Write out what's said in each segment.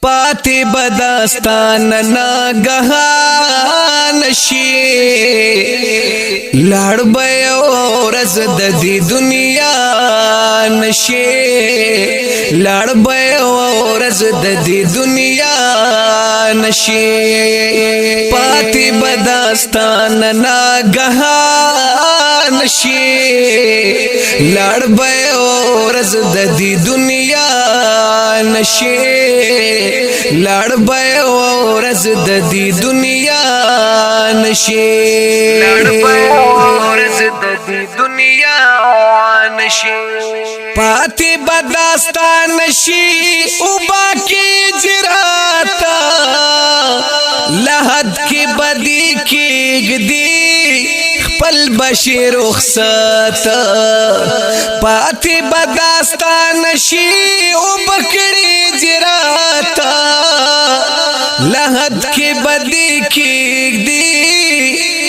پاتی بداستان ناگھانہ شي لاړ به یو ورځ د دې دنیا نشي لاړ به یو ورځ د دې دنیا نشي پاتی بداستان ناگھانہ شي لاړ به یو ورځ د دې دنیا نشي لاړ به یو ورځ د دې دنیا نشي لاړ به یو ورځ د دې دنیا نشي پاتی بداستان نشي او باقی جراتا لحد کی بدی کی گدی خپل بشی رخصت پاتی بداستان نشي او بکڑی جراتا لحد کی بدی کی گدی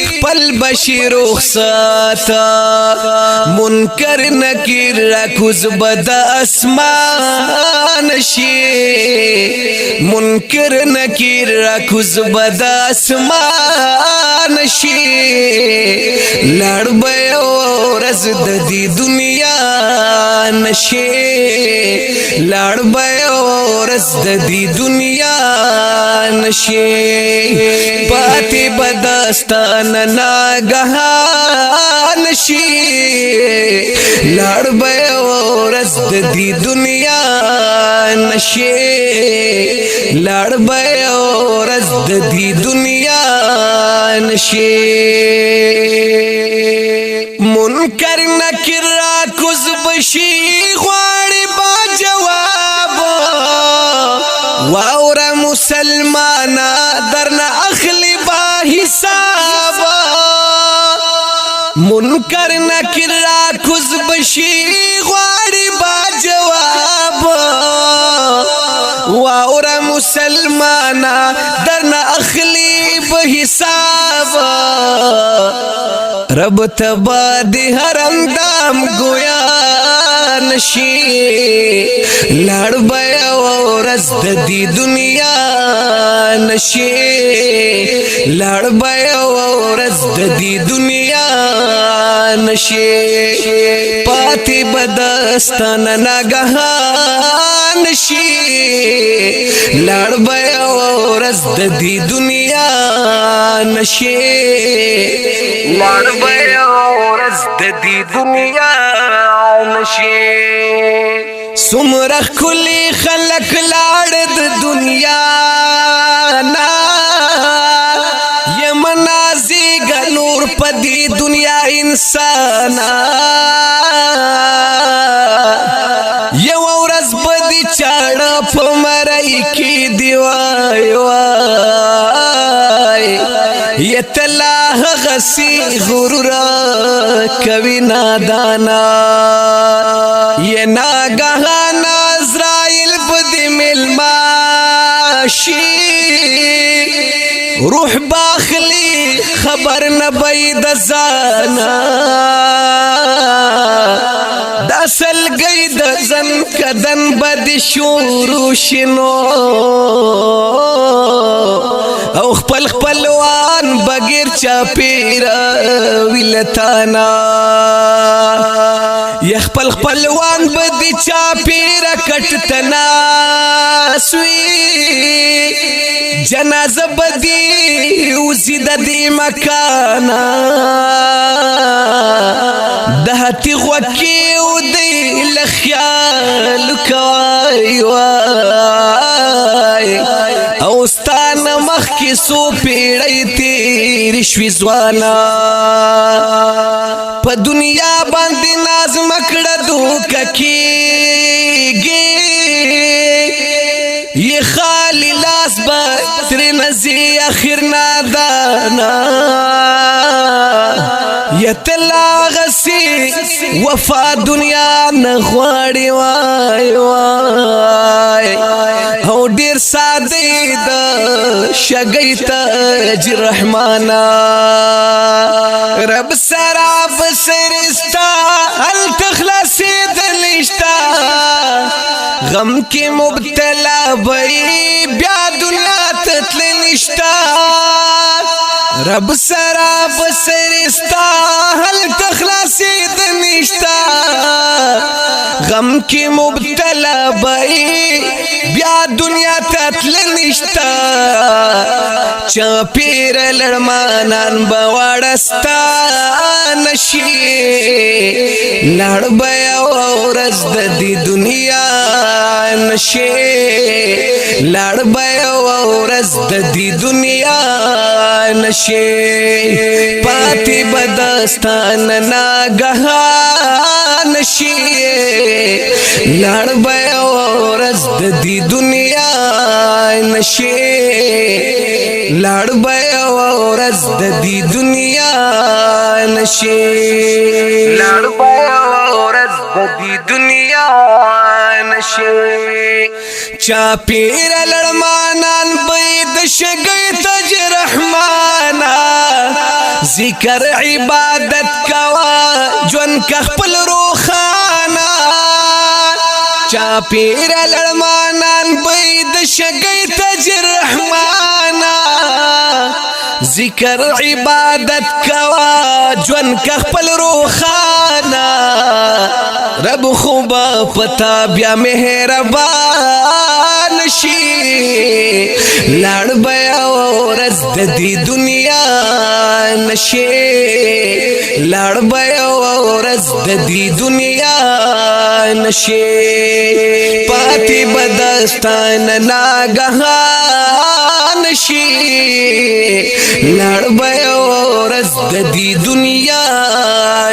خپل بشی رخصت منکر نکیر رکوز بد اسمان شي منکر نکیر رکوز بد اسمان شي لاړ به یو ورځ د دې دنیا نشي لاړ به یو ورځ د دې دنیا نشي پاتی بداستان ناگھانہ شي لاړ به یو ورځ د دې دنیا نشي لاړ به یو ورځ د دې دنیا نشي منکر نکر راکوز بشي غواړي با جواب واورا مسلمانا درنا اخلی با حساب منکر نکر راکوز بشي غواړي با جواب واورا مسلمانا درنا اخلی با حساب رب تبا دی حرم دام گویا نشي لاړ به یو ورځ د دې دنیا نشي لاړ به یو ورځ د دې دنیا نشي پاتی بداستان ناگھانہ شي لاړ به یو ورځ د دې دنیا نشي لاړ به یو ورځ د دې دنیا نشي سمره کلی خلق لاړ د دنیا نا یمنازی نور پدی دنیا انسانا یو ورځ بدی چاړه په مړی کې دی وای وای یتلا غسی غرور کوي نادانا یہ ناگہانہ عزرائیل بدی ملماشی روح باخلی خبر نبی دزانا داسل گئی دزن کدن بدی شورو شنو او خپل خپلوان بغیر چاپیرا ویلتانا یا خپل خپلوان بدی چاپیرا کټتنا سوی جنازه بدی وزید دی مکانا دهتی غوکی و دی لخیال کوای وای اوستان مخ کی سو پیڑی تیر شوی زوانا پا دنیا باندی ناز مکڑا دوکا کیگی یہ خالی لاس با تر نزی اخیر نادانا یتلا غسی وفا دنیا نغواړي وای وای او ډیر ساده د شګی تاج رحمانا رب سراب سرستا هل تخلصي دلشتا غم کی مبتلا بئی بیا دنیا تتل نشتا رب سرا بسرستا حل تخلاصی دنشتا غم کی مبتلا بئی بیا دنیا تتل نشتا چاپیر لڑمانان بوارستا نشی لڑ بیا ورز دی دنیا نشی لڑ بیا ورز دی دنیا نشی پاتی بدستان ناگھانہ نشی لڑ بیا ورز دی دنیا نشی لڑ بیا ورز دی دنیا نشی لڑ بیا ورز دی دنیا نشی چاپیر لڑمانان بید شگئی تج رحمانا ذکر عبادت کوا جون کخپل روخانا چاپیر لڑمانان بید شگئی تج رحمانا ذکر عبادت کوا جون کخپل روخانا رب خوبا پتا بیا مہربان شی لڑ بیا ورز دی دنیا نشی لڑ بیا ورز دی دنیا نشی پاتی بدستان ناگھانہ نشی لڑ بیا ورز دی دنیا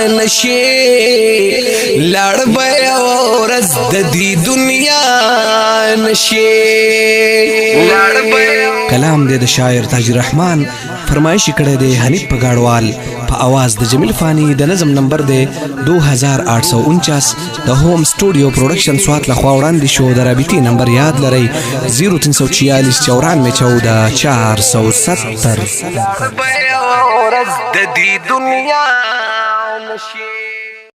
نشی لڑ بیا ورز دی دنیا نشی لڑ بیا کلام دے د شاعر تاج رحمان فرمائش کړه دے حنیف پګاړوال په आवाज د جمیل فانی د نظم نمبر دے 2849 د ہوم سټوډیو پروډکشن سوات لخوا وړاندې شو د رابطي نمبر یاد لرئ 0346 9414 470 لڑ بیا ورز دی دنیا نشی